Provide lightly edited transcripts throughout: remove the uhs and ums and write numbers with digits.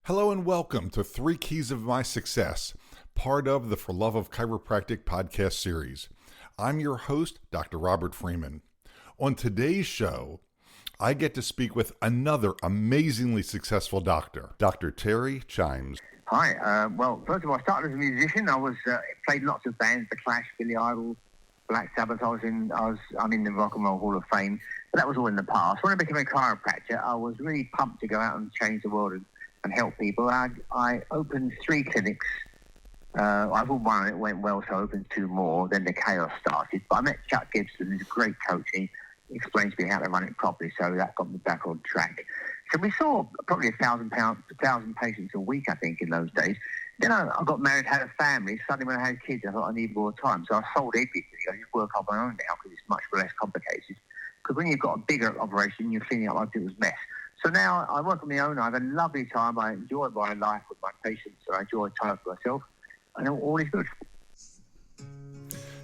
Hello and welcome to 3 Keys of My Success, part of the For Love of Chiropractic podcast series. I'm your host, Dr. Robert Freeman. On today's show, I get to speak with another amazingly successful doctor, Dr. Terry Chimes. Hi. Well, first of all, I started as a musician. I played lots of bands: The Clash, Billy Idol, Black Sabbath. I'm in the Rock and Roll Hall of Fame, but that was all in the past. When I became a chiropractor, I was really pumped to go out and change the world and help people. I opened 3 clinics. I've all one, and it went well, so I opened 2 more. Then the chaos started. But I met Chuck Gibson, who's a great coach. He explained to me how to run it properly, so that got me back on track. So we saw probably 1,000 patients a week, I think, in those days. Then I got married, had a family. Suddenly, when I had kids, I thought I needed more time. So I sold everything. I just work on my own now because it's much less complicated. Because when you've got a bigger operation, you're cleaning up other people's mess. So now I work on my own. I have a lovely time. I enjoy my life with my patients. I enjoy time for myself. And all is good.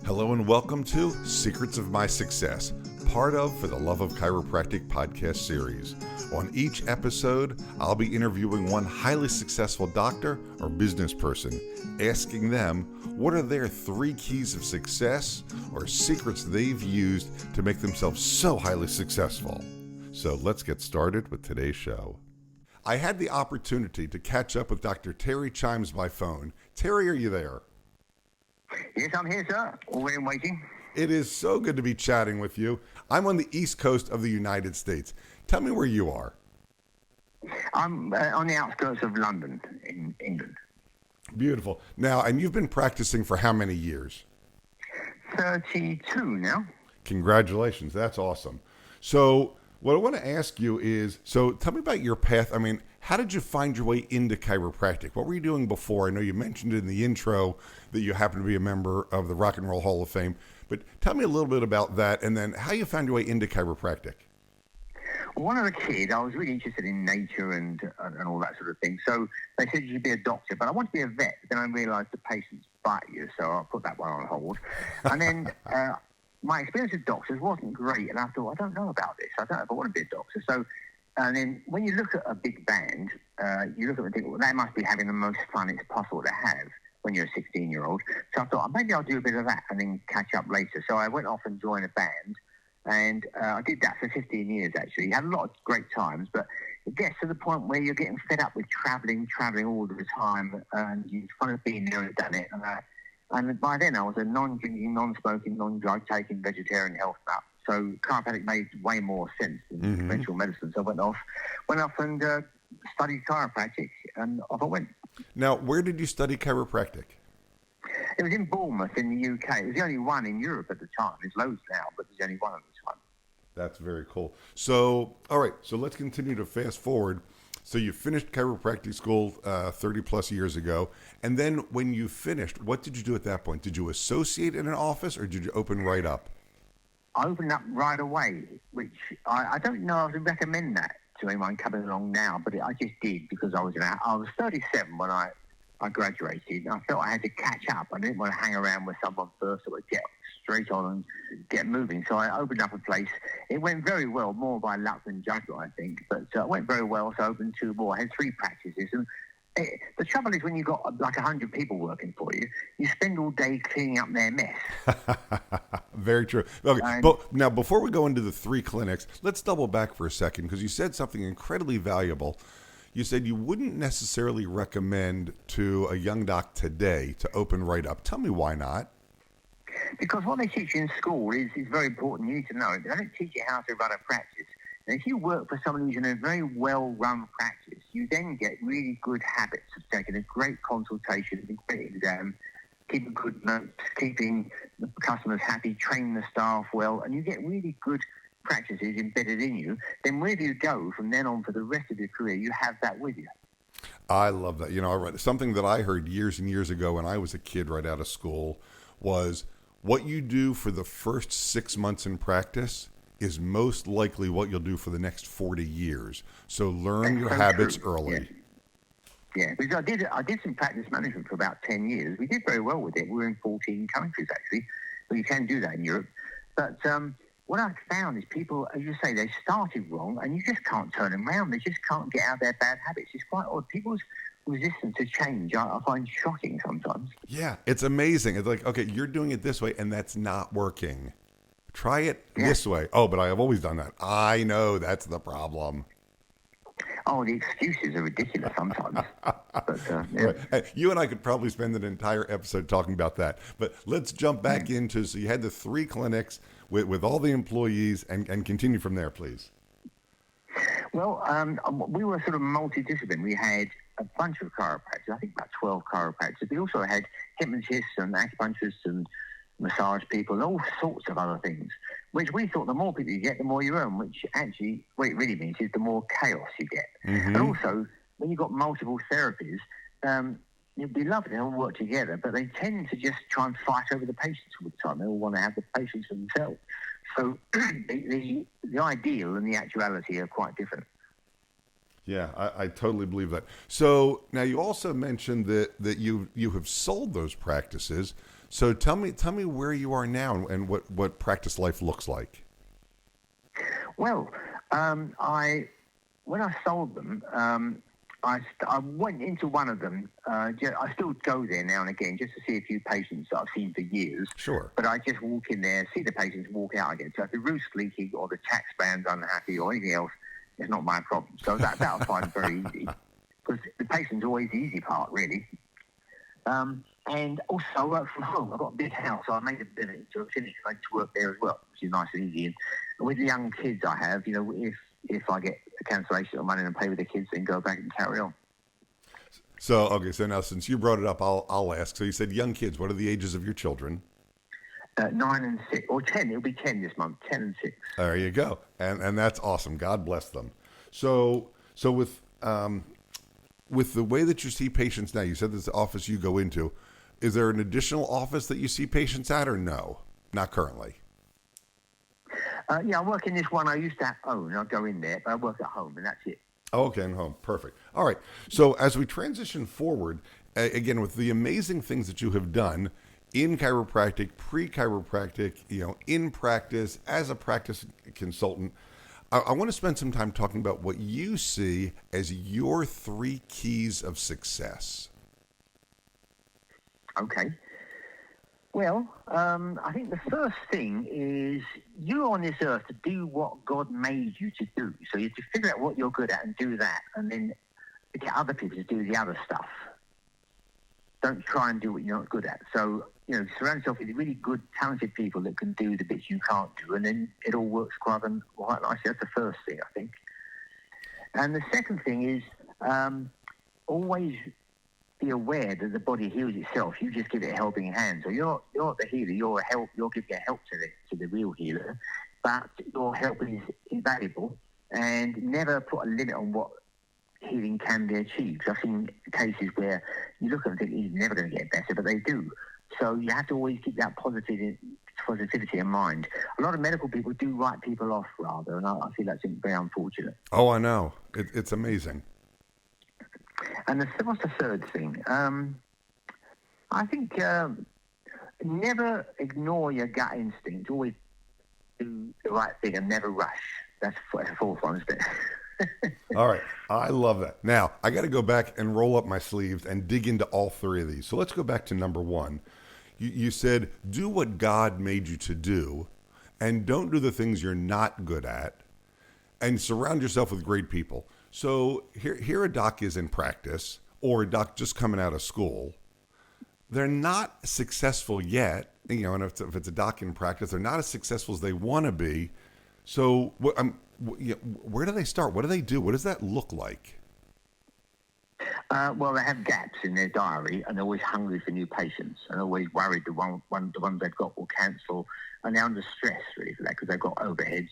Hello and welcome to Secrets of My Success, part of For the Love of Chiropractic podcast series. On each episode, I'll be interviewing one highly successful doctor or business person, asking them what are their 3 keys of success or secrets they've used to make themselves so highly successful. So let's get started with today's show. I had the opportunity to catch up with Dr. Terry Chimes by phone. Terry, are you there? Yes, I'm here, sir. Already waiting. It is so good to be chatting with you. I'm on the East Coast of the United States. Tell me where you are. I'm on the outskirts of London in England. Beautiful. Now, and you've been practicing for how many years? 32 now. Congratulations. That's awesome. So what I want to ask you is, so tell me about your path. I mean, how did you find your way into chiropractic? What were you doing before? I know you mentioned in the intro that you happen to be a member of the Rock and Roll Hall of Fame, but tell me a little bit about that and then how you found your way into chiropractic. Well, when I was a kid, I was really interested in nature and all that sort of thing. So they said you should be a doctor, but I wanted to be a vet. Then I realized the patients bite you, so I put that one on hold. And then my experience with doctors wasn't great, and I thought, I don't know about this. I don't know if I want to be a doctor. So, and then when you look at a big band, you look at them and think, well, they must be having the most fun it's possible to have when you're a 16-year-old. So I thought, maybe I'll do a bit of that and then catch up later. So I went off and joined a band, and I did that for 15 years, actually. Had a lot of great times, but it gets to the point where you're getting fed up with traveling all the time, and you've kind of been there and done it. And by then, I was a non-drinking, non-smoking, non-drug-taking vegetarian health nut. So chiropractic made way more sense than conventional medicine. So I went off and studied chiropractic, and off I went. Now, where did you study chiropractic? It was in Bournemouth in the UK. It was the only one in Europe at the time. There's loads now, but there's only one at the time. That's very cool. So, all right, so let's continue to fast forward. So you finished chiropractic school 30 plus years ago. And then when you finished, what did you do at that point? Did you associate in an office or did you open right up? I opened up right away, which I don't know if I would recommend that to anyone coming along now, but I just did because I was 37 when I graduated, and I felt I had to catch up. I didn't want to hang around with someone first. I would get straight on and get moving. So I opened up a place. It went very well, more by luck than judgment, I think. But it went very well, so I opened 2 more. I had 3 practices. And the trouble is when you've got like 100 people working for you, you spend all day cleaning up their mess. Very true. Okay, but now, before we go into the 3 clinics, let's double back for a second because you said something incredibly valuable. You said you wouldn't necessarily recommend to a young doc today to open right up. Tell me why not. Because what they teach you in school is very important. You need to know it. They don't teach you how to run a practice. And if you work for someone who's in a very well-run practice, you then get really good habits of taking a great consultation, a great exam, keeping good notes, keeping the customers happy, training the staff well, and you get really good practices embedded in you. Then wherever you go from then on for the rest of your career, you have that with you. I love that. You know, something that I heard years and years ago when I was a kid right out of school was what you do for the first 6 months in practice is most likely what you'll do for the next 40 years. So learn your habits early. Yeah, because I did some practice management for about 10 years. We did very well with it. We were in 14 countries, actually. So you can do that in Europe. But what I've found is people, as you say, they started wrong, and you just can't turn them around. They just can't get out of their bad habits. It's quite odd. People's resistance to change, I find shocking sometimes. Yeah, it's amazing. It's like, okay, you're doing it this way, and that's not working. Try it this way. Oh, but I have always done that. I know, that's the problem. Oh, the excuses are ridiculous sometimes. But, Right. Hey, you and I could probably spend an entire episode talking about that. But let's jump back into, so you had the 3 clinics with all the employees, and continue from there, please. Well, we were sort of multidisciplinary. We had a bunch of chiropractors, I think about 12 chiropractors. We also had hypnotists and acupuncturists and massage people and all sorts of other things, which we thought the more people you get, the more you earn, which actually what it really means is the more chaos you get. And also, when you've got multiple therapies, it'd be lovely to all work together, but they tend to just try and fight over the patients all the time. They all want to have the patients for themselves. So the ideal and the actuality are quite different. Yeah, I totally believe that. So now you also mentioned that you have sold those practices. So tell me where you are now and what practice life looks like. Well, when I sold them, I went into one of them. I still go there now and again just to see a few patients that I've seen for years. Sure. But I just walk in there, see the patients, walk out again. So if the roof's leaking or the tax band's unhappy or anything else, it's not my problem. So that I find very easy, because the patient's always the easy part, really. And also I work from home. I've got a big house, so I made a bit of it to finish. I to work there as well, which is nice and easy. And with the young kids I have, if I get a cancellation of money and play with the kids, then go back and carry on. So now since you brought it up, I'll ask. So you said young kids. What are the ages of your children? 9 and 6, or 10. It'll be 10 this month. 10 and 6. There you go, and that's awesome. God bless them. So with the way that you see patients now, you said this office you go into. Is there an additional office that you see patients at, or no? Not currently. Yeah, I work in this one I used to own. I go in there, but I work at home, and that's it. Okay, and home. Perfect. All right. So as we transition forward, again, with the amazing things that you have done in chiropractic, pre-chiropractic, in practice, as a practice consultant, I want to spend some time talking about what you see as your 3 keys of success. Okay. Well, I think the first thing is you're on this earth to do what God made you to do. So you have to figure out what you're good at and do that, and then get other people to do the other stuff. Don't try and do what you're not good at. So, surround yourself with really good, talented people that can do the bits you can't do, and then it all works quite nicely. That's the first thing, I think. And the second thing is always be aware that the body heals itself. You just give it a helping hand. So you're not the healer. You're giving a help to the real healer, but your help is invaluable. And never put a limit on what healing can be achieved. I've seen cases where you look at them and think he's never going to get better, but they do. So you have to always keep that positivity in mind. A lot of medical people do write people off, rather, and I feel that's very unfortunate. Oh, I know. It's amazing. And what's the third thing? I think never ignore your gut instinct. Always do the right thing and never rush. That's the fourth one, isn't it? All right. I love that. Now, I got to go back and roll up my sleeves and dig into all 3 of these. So let's go back to number 1. You said, do what God made you to do, and don't do the things you're not good at, and surround yourself with great people. So here a doc is in practice, or a doc just coming out of school. They're not successful yet, and if it's a doc in practice, they're not as successful as they want to be. So where do they start? What do they do? What does that look like? Well, they have gaps in their diary, and they're always hungry for new patients, and always worried the ones they've got will cancel, and they're under stress really for that because they've got overheads.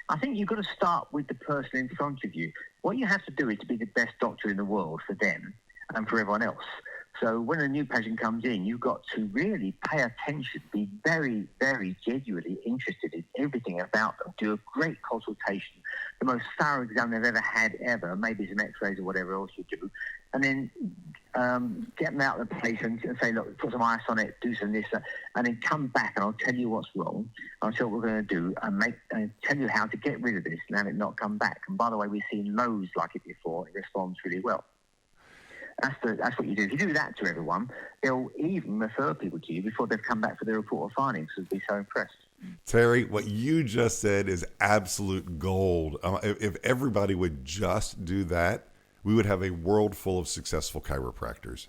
I think you've got to start with the person in front of you. What you have to do is to be the best doctor in the world for them and for everyone else. So when a new patient comes in, you've got to really pay attention, be very, very genuinely interested in everything about them, do a great consultation, the most thorough exam they've ever had ever, maybe some x-rays or whatever else you do, and then get them out of the place and say, look, put some ice on it, do some this, and then come back and I'll tell you what's wrong, I'll tell you what we're going to do, and tell you how to get rid of this and have it not come back. And by the way, we've seen loads like it before. It responds really well. That's what you do. If you do that to everyone, they'll even refer people to you before they've come back for their report or findings, because they'll be so impressed. Terry, what you just said is absolute gold. If everybody would just do that, we would have a world full of successful chiropractors.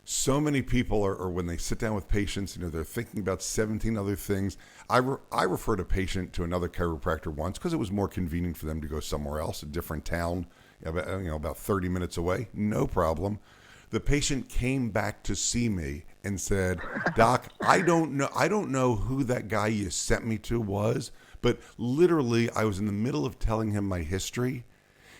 So many people are when they sit down with patients, they're thinking about 17 other things. I referred a patient to another chiropractor once because it was more convenient for them to go somewhere else, a different town, about 30 minutes away. No problem. The patient came back to see me and said, Doc, I don't know who that guy you sent me to was, but literally I was in the middle of telling him my history.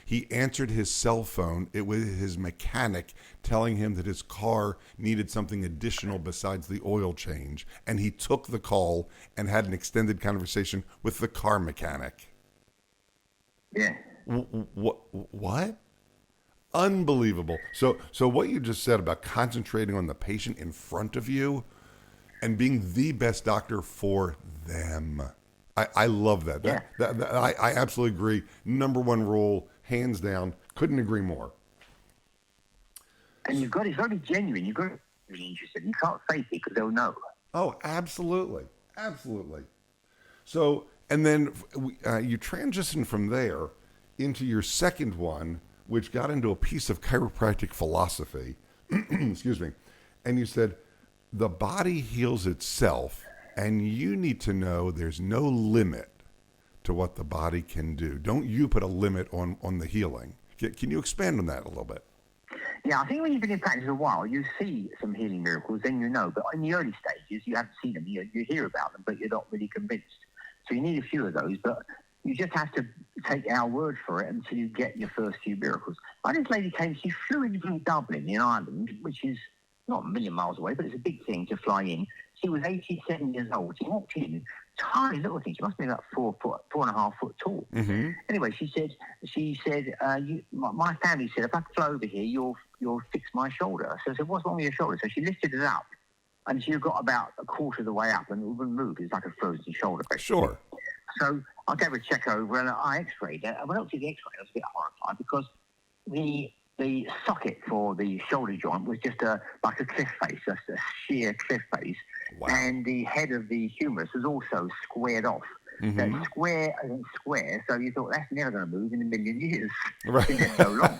He answered his cell phone. It was his mechanic telling him that his car needed something additional besides the oil change. And he took the call and had an extended conversation with the car mechanic. Yeah. What? Unbelievable. So what you just said about concentrating on the patient in front of you and being the best doctor for them. I love that. Yeah. I absolutely agree. Number one rule, hands down. Couldn't agree more. And it's got to be genuine. You've got to be really interested. You can't fake it because they'll know. Oh, absolutely. Absolutely. So, and then you transition from there into your second one, which got into a piece of chiropractic philosophy. Excuse me. And you said, the body heals itself, and you need to know there's no limit to what the body can do. Don't you put a limit on the healing. Can you expand on that a little bit? Yeah, I think when you've been in practice a while, you see some healing miracles, then you know. But in the early stages, you haven't seen them. You hear about them, but you're not really convinced. So you need a few of those, but you just have to take our word for it until you get your first few miracles. This lady came, she flew in from Dublin in Ireland, which is not a million miles away, but it's a big thing to fly in. She was 87 years old. She walked in, tiny little thing. She must be about 4.5 foot tall. Mm-hmm. Anyway, she said, my family said, if I fly over here, you'll fix my shoulder. So I said, what's wrong with your shoulder? So she lifted it up, and she got about a quarter of the way up, and it wouldn't move. It's like a frozen shoulder, basically. Sure. So I gave her a check over, and I x-rayed it. And when I looked at the x-ray, I was a bit horrified because the socket for the shoulder joint was just like a cliff face, just a sheer cliff face. Wow. And the head of the humerus was also squared off. Mm-hmm. So square and square, so you thought that's never going to move in a million years. Right. It's been there so long.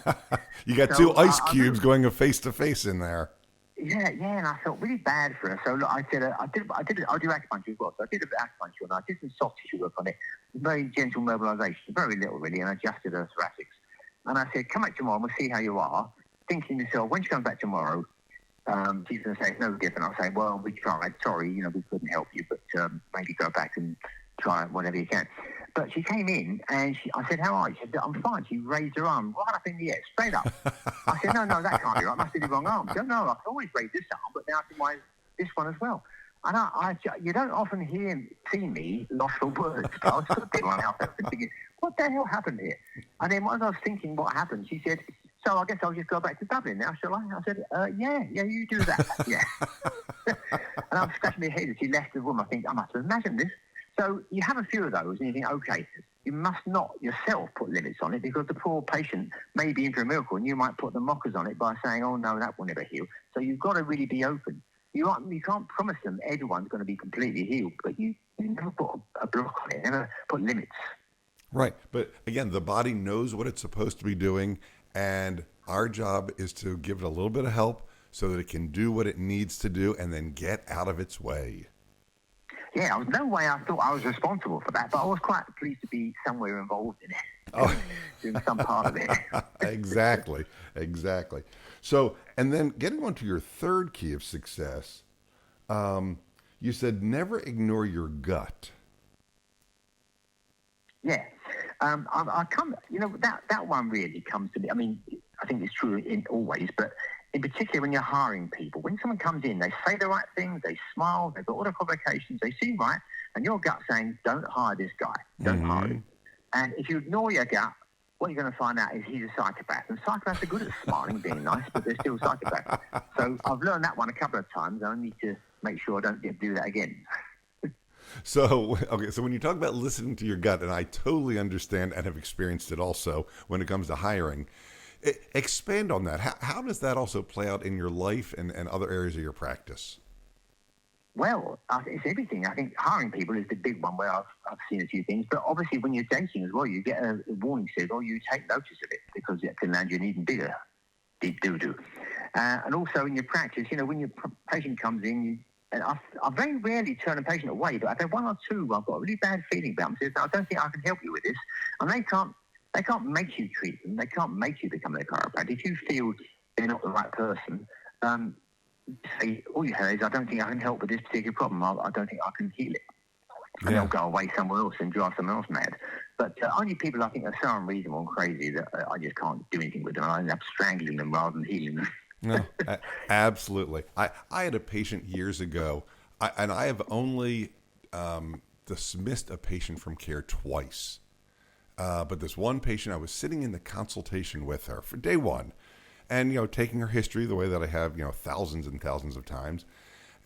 You got two ice cubes going face to face in there. Yeah, and I felt really bad for her. So look, I said, I do acupuncture as well. So I did a bit of acupuncture, and I did some soft tissue work on it, very gentle mobilization, very little really, and adjusted her thoracics. And I said, come back tomorrow, and we'll see how you are. Thinking to myself, when she comes back tomorrow, she's going to say it's no different. I'll say, well, we tried. Sorry, we couldn't help you, but maybe go back and try whatever you can. But she came in, and I said, how are you? She said, I'm fine. She raised her arm right up in the air, straight up. I said, no, that can't be right. Must be the wrong arm. She said, no, I can always raise this arm, but now I can raise this one as well. And you don't often see me lost for words. But I was sitting on out there thinking, what the hell happened here? And then as I was thinking what happened, she said, so I guess I'll just go back to Dublin now, shall I? I said, yeah, you do that. Yeah. And I was scratching my head as she left the room. I think, I must have imagined this. So you have a few of those and you think, okay, you must not yourself put limits on it because the poor patient may be in for a miracle and you might put the mockers on it by saying, oh, no, that will never heal. So you've got to really be open. You can't promise them everyone's going to be completely healed, but you never put a block on it, never put limits. Right. But again, the body knows what it's supposed to be doing, and our job is to give it a little bit of help so that it can do what it needs to do and then get out of its way. Yeah, no way I thought I was responsible for that, but I was quite pleased to be somewhere involved in it. Oh. Doing some part of it. Exactly. So, and then getting on to your third key of success, you said never ignore your gut. Yeah. I come, that one really comes to me. I mean, I think it's true in always, but in particular when you're hiring people, when someone comes in, they say the right things, they smile, they've got all the qualifications, they seem right, and your gut saying, don't hire this guy, don't hire him. And if you ignore your gut, what you're going to find out is he's a psychopath. And psychopaths are good at smiling, being nice, but they're still psychopaths. So I've learned that one a couple of times. I need to make sure I don't do that again. So when you talk about listening to your gut, and I totally understand and have experienced it also when it comes to hiring, expand on that. How does that also play out in your life and other areas of your practice? Well, it's everything. I think hiring people is the big one where I've seen a few things. But obviously when you're dating as well, you get a warning signal, you take notice of it because it can land you an even bigger deep doo-doo. And also in your practice, when your patient comes in, and I very rarely turn a patient away, but I've had one or two I've got a really bad feeling about them. So I don't think I can help you with this. And they can't make you treat them. They can't make you become their chiropractor. If you feel they're not the right person, say, all you have is, I don't think I can help with this particular problem. I don't think I can heal it. And they'll go away somewhere else and drive someone else mad. But only people I think are so unreasonable and crazy that I just can't do anything with them. I end up strangling them rather than healing them. No, absolutely. I had a patient years ago, and I have only dismissed a patient from care twice. But this one patient, I was sitting in the consultation with her for day one, and taking her history the way that I have thousands and thousands of times.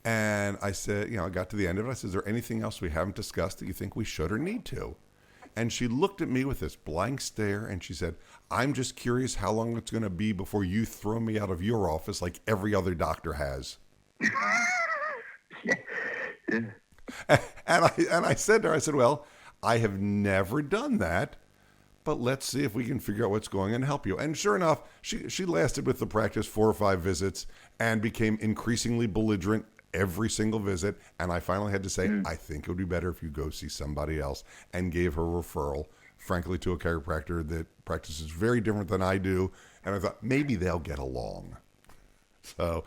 And I said, I got to the end of it. I said, is there anything else we haven't discussed that you think we should or need to? And she looked at me with this blank stare, and she said, I'm just curious how long it's going to be before you throw me out of your office like every other doctor has. Yeah. And I said to her, I said, well, I have never done that, but let's see if we can figure out what's going on and help you. And sure enough, she lasted with the practice 4 or 5 visits and became increasingly belligerent every single visit. And I finally had to say, I think it would be better if you go see somebody else, and gave her a referral, frankly, to a chiropractor that practices very different than I do. And I thought maybe they'll get along. So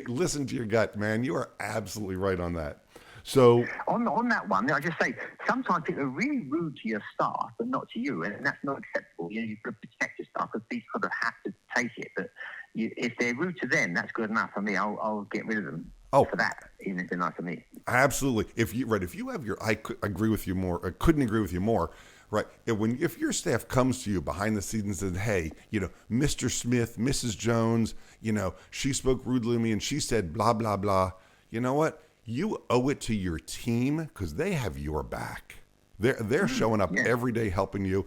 listen to your gut, man. You are absolutely right on that. So on that one, I just say sometimes people are really rude to your staff, but not to you, and that's not acceptable. You've got to protect your staff because these sort of have to take it. But if they're rude to them, that's good enough for me. I'll get rid of them for that, even if they're nice to me. Absolutely. If you have your, I agree with you more. I couldn't agree with you more. Right. If your staff comes to you behind the scenes and says, hey, Mr. Smith, Mrs. Jones, she spoke rudely to me and she said blah blah blah. You know what? You owe it to your team because they have your back. They're showing up every day helping you.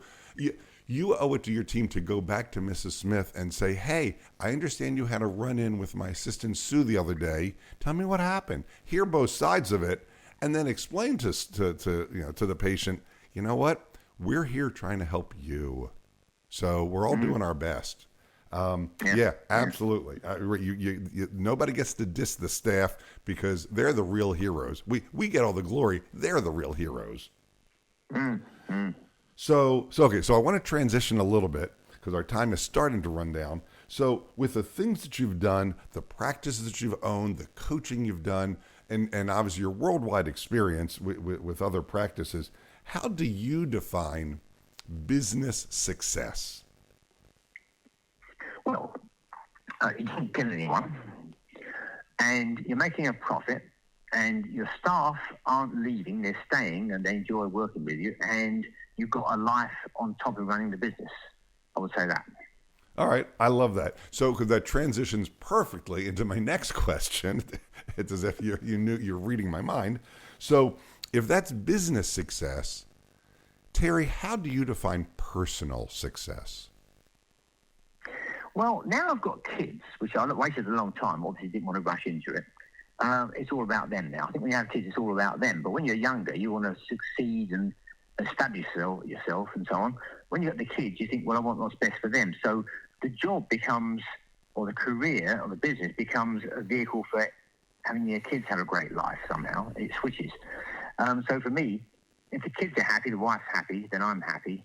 You owe it to your team to go back to Mrs. Smith and say, hey, I understand you had a run-in with my assistant Sue the other day. Tell me what happened. Hear both sides of it, and then explain to the patient, you know what? We're here trying to help you. So we're all doing our best. Absolutely. Nobody gets to diss the staff because they're the real heroes. We get all the glory. They're the real heroes. So I want to transition a little bit because our time is starting to run down. So with the things that you've done, the practices that you've owned, the coaching you've done, and obviously your worldwide experience with other practices, how do you define business success? Well, you don't kill anyone, and you're making a profit, and your staff aren't leaving, they're staying, and they enjoy working with you, and you've got a life on top of running the business. I would say that. All right. I love that. So, because that transitions perfectly into my next question. It's as if you knew you're reading my mind. So, if that's business success, Terry, how do you define personal success? Well, now I've got kids, which I waited a long time. Obviously, didn't want to rush into it. It's all about them now. I think when you have kids, it's all about them. But when you're younger, you want to succeed and establish yourself and so on. When you've got the kids, you think, well, I want what's best for them. So the job becomes, or the career or the business becomes a vehicle for having your kids have a great life somehow. It switches. So for me, if the kids are happy, the wife's happy, then I'm happy.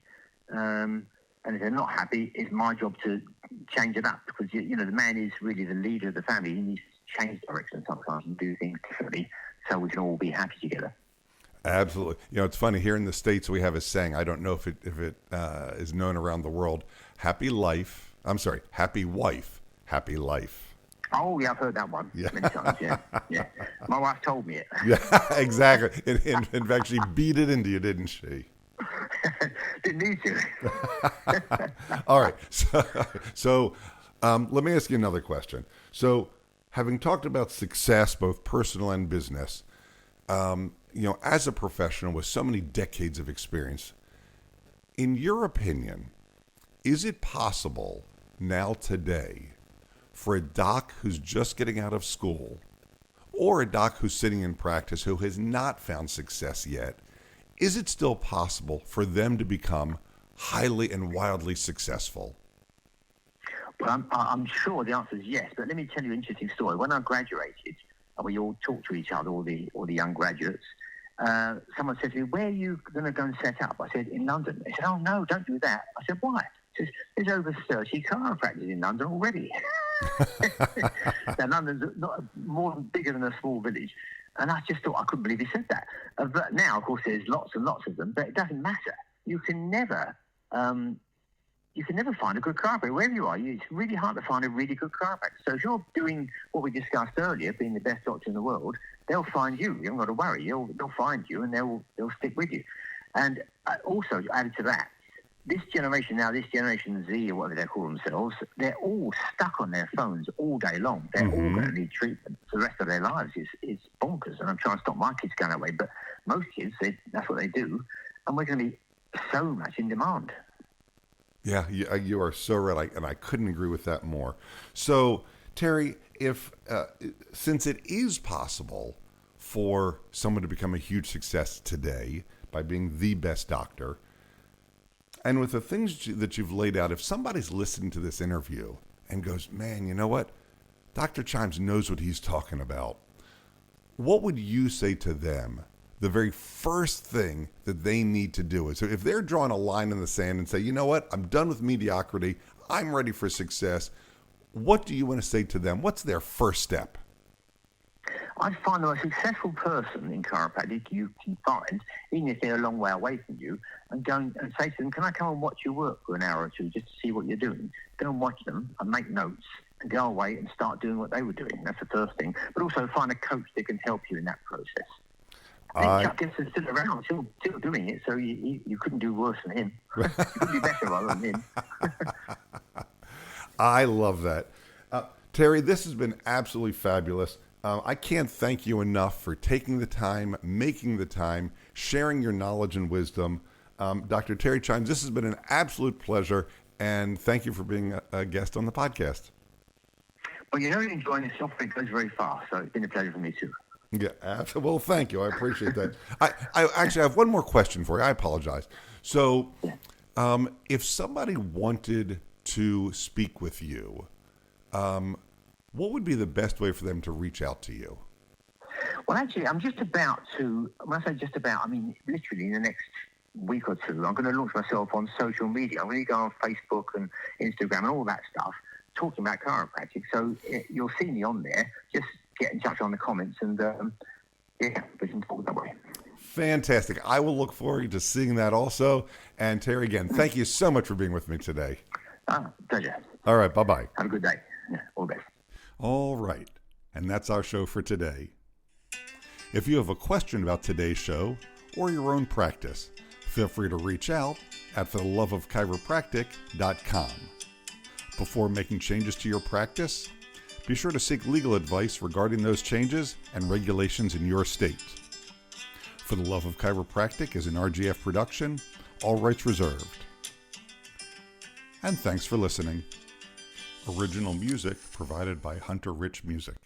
And if they're not happy, it's my job to change it up because, the man is really the leader of the family. He needs to change direction sometimes and do things differently so we can all be happy together. Absolutely. It's funny. Here in the States, we have a saying. I don't know if it is known around the world. Happy wife, happy life. Oh, yeah, I've heard that one many times, yeah. My wife told me it. Yeah, exactly. In fact, she beat it into you, didn't she? Didn't need to. All right. So let me ask you another question. So having talked about success, both personal and business, as a professional with so many decades of experience, in your opinion, is it possible now today for a doc who's just getting out of school or a doc who's sitting in practice who has not found success yet, is it still possible for them to become highly and wildly successful? Well, I'm sure the answer is yes, but let me tell you an interesting story. When I graduated, and we all talked to each other, all the young graduates, someone said to me, "Where are you going to go and set up?" I said, "In London." They said, "Oh, no, don't do that." I said, "Why?" He says, "There's over 30 chiropractors in London already." Now, London's bigger than a small village. And I just thought, I couldn't believe he said that. But now, of course, there's lots and lots of them, but it doesn't matter. You can never find a good chiropractor. Wherever you are, it's really hard to find a really good chiropractor. So if you're doing what we discussed earlier, being the best doctor in the world, they'll find you. You haven't got to worry. They'll find you and they'll stick with you. And also, added to that, this generation Z or whatever they call themselves, they're all stuck on their phones all day long. They're all going to need treatment for the rest of their lives. It's bonkers. And I'm trying to stop my kids going that way. But most kids, that's what they do. And we're going to be so much in demand. Yeah, you are so right, and I couldn't agree with that more. So, Terry, since it is possible for someone to become a huge success today by being the best doctor, and with the things that you've laid out, if somebody's listening to this interview and goes, "Man, you know what? Dr. Chimes knows what he's talking about," what would you say to them? The very first thing that they need to do is, so if they're drawing a line in the sand and say, "You know what? I'm done with mediocrity. I'm ready for success." What do you want to say to them? What's their first step? I find the most successful person in chiropractic you can find, even if they're a long way away from you, and go and say to them, "Can I come and watch your work for an hour or two just to see what you're doing?" Go and watch them and make notes and go away and start doing what they were doing. That's the first thing. But also find a coach that can help you in that process. Chuck Gibson's still around, still doing it, so you couldn't do worse than him. You couldn't do better rather than him. I love that. Terry, this has been absolutely fabulous. I can't thank you enough for taking the time, making the time, sharing your knowledge and wisdom. Dr. Terry Chimes, this has been an absolute pleasure, and thank you for being a guest on the podcast. Well, you know, enjoying this topic goes very fast, so it's been a pleasure for me too. Yeah, well, thank you. I appreciate that. I actually have one more question for you. I apologize. So, if somebody wanted to speak with you, what would be the best way for them to reach out to you? Well, actually, I'm just about to, when I say just about, I mean literally in the next week or two, I'm going to launch myself on social media. I'm going to go on Facebook and Instagram and all that stuff, talking about chiropractic. So you'll see me on there. Just get in touch on the comments and we can talk that way. Fantastic. I will look forward to seeing that also. And Terry, again, thank you so much for being with me today. Pleasure. All right. Bye-bye. Have a good day. Yeah, all the best. All right. And that's our show for today. If you have a question about today's show or your own practice, feel free to reach out at theloveofchiropractic.com. Before making changes to your practice, be sure to seek legal advice regarding those changes and regulations in your state. For the Love of Chiropractic is an RGF production, all rights reserved. And thanks for listening. Original music provided by Hunter Rich Music.